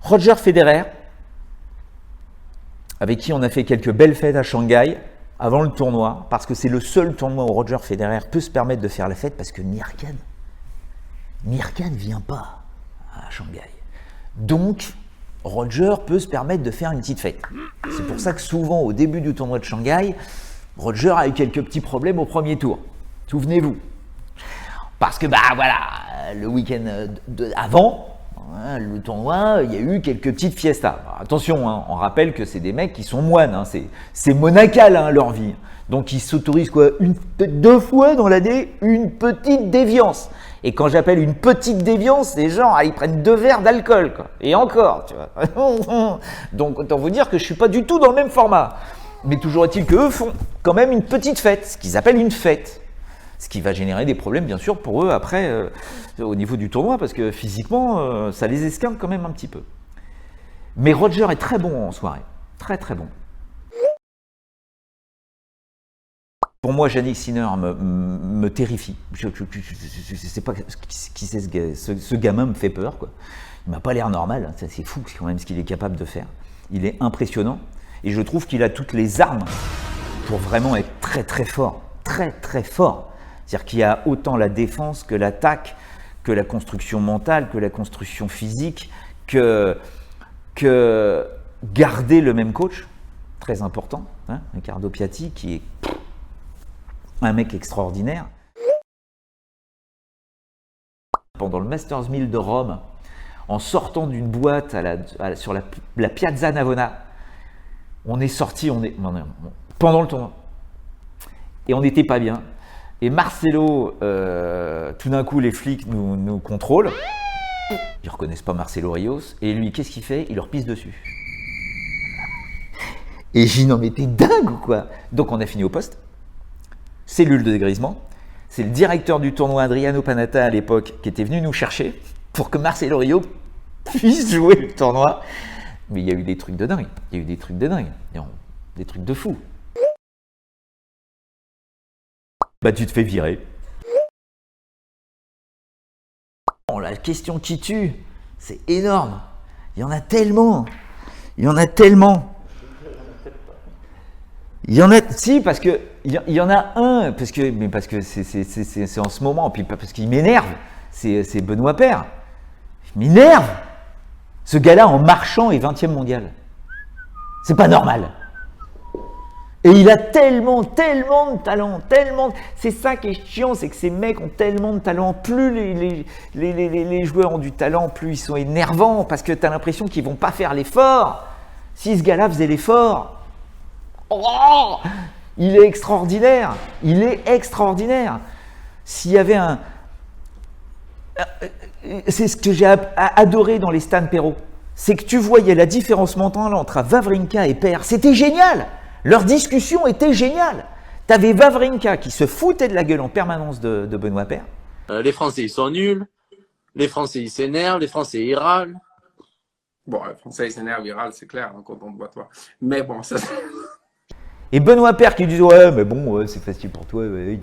Roger Federer, avec qui on a fait quelques belles fêtes à Shanghai avant le tournoi, parce que c'est le seul tournoi où Roger Federer peut se permettre de faire la fête, parce que Mirkan ne vient pas à Shanghai. Donc, Roger peut se permettre de faire une petite fête. C'est pour ça que souvent, au début du tournoi de Shanghai, Roger a eu quelques petits problèmes au premier tour. Souvenez-vous. Parce que, le week-end avant, le tournoi, il y a eu quelques petites fiestas. Alors, attention, on rappelle que c'est des mecs qui sont moines, c'est monacal leur vie. Donc ils s'autorisent peut-être 2 fois dans l'année une petite déviance. Et quand j'appelle une petite déviance, les gens, ils prennent 2 verres d'alcool, quoi. Et encore, tu vois. Donc autant vous dire que je suis pas du tout dans le même format. Mais toujours est-il qu'eux font quand même une petite fête, ce qu'ils appellent une fête. Ce qui va générer des problèmes, bien sûr, pour eux après, au niveau du tournoi, parce que physiquement, ça les esquinte quand même un petit peu. Mais Roger est très bon en soirée. Très, très bon. Pour moi, Jannik Sinner me terrifie. Je sais pas qui c'est ce gamin me fait peur, quoi. Il m'a pas l'air normal. C'est fou quand même ce qu'il est capable de faire. Il est impressionnant. Et je trouve qu'il a toutes les armes pour vraiment être très, très fort. Très, très fort. C'est-à-dire qu'il y a autant la défense que l'attaque, que la construction mentale, que la construction physique, que garder le même coach, très important, Riccardo Piatti, qui est un mec extraordinaire. Pendant le Masters 1000 de Rome, en sortant d'une boîte sur la Piazza Navona, on est sorti, pendant le tournoi, et on n'était pas bien. Et Marcelo, tout d'un coup, les flics nous contrôlent. Ils ne reconnaissent pas Marcelo Rios. Et lui, qu'est-ce qu'il fait? Il leur pisse dessus. Et j'ai dit, non mais t'es dingue ou quoi? Donc on a fini au poste. Cellule de dégrisement. C'est le directeur du tournoi, Adriano Panatta, à l'époque, qui était venu nous chercher pour que Marcelo Rios puisse jouer le tournoi. Mais il y a eu des trucs de dingue. Des trucs de fou. Tu te fais virer. Bon, la question qui tue, c'est énorme. Il y en a tellement. Si, parce que il y en a un, parce que c'est en ce moment, puis parce qu'il m'énerve. C'est Benoît Paire. Il m'énerve. Ce gars-là, en marchant, est 20e mondial. C'est pas normal. Et il a tellement de talent, C'est ça qui est chiant, c'est que ces mecs ont tellement de talent. Plus les joueurs ont du talent, plus ils sont énervants, parce que tu as l'impression qu'ils ne vont pas faire l'effort. Si ce gars-là faisait l'effort, il est extraordinaire. S'il y avait c'est ce que j'ai adoré dans les Stan Perrault, c'est que tu voyais la différence mentale entre Wawrinka et Paire. C'était génial. Leur discussion était géniale. Tu avais Wawrinka qui se foutait de la gueule en permanence de Benoît Paire. Les Français, ils sont nuls. Les Français, ils s'énervent. Les Français, ils râlent. Bon, les Français, ils s'énervent, ils râlent, c'est clair, quand on te voit toi. Mais bon, ça... Et Benoît Paire qui disait, ouais, mais bon, c'est facile pour toi, ouais,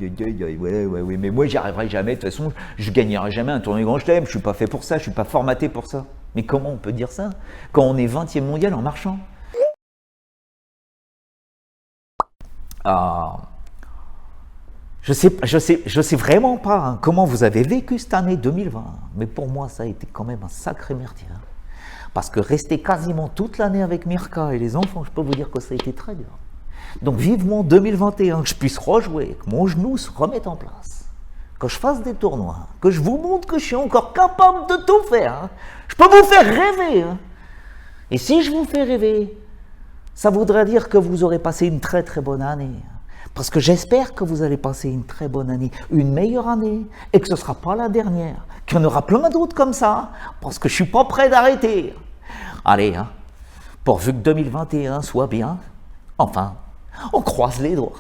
mais moi, j'y arriverai jamais. De toute façon, je gagnerai jamais un tournoi Grand Chelem. Je suis pas fait pour ça, je suis pas formaté pour ça. Mais comment on peut dire ça quand on est 20e mondial en marchant? Je sais vraiment pas comment vous avez vécu cette année 2020, mais pour moi ça a été quand même un sacré merdier. Parce que rester quasiment toute l'année avec Mirka et les enfants, je peux vous dire que ça a été très dur. Donc vivement 2021, que je puisse rejouer, que mon genou se remette en place, que je fasse des tournois, que je vous montre que je suis encore capable de tout faire. Je peux vous faire rêver. Et si je vous fais rêver, ça voudrait dire que vous aurez passé une très très bonne année. Parce que j'espère que vous allez passer une très bonne année, une meilleure année, et que ce ne sera pas la dernière, qu'il y en aura plein d'autres comme ça, parce que je ne suis pas prêt d'arrêter. Allez, pourvu que 2021 soit bien, enfin, on croise les doigts.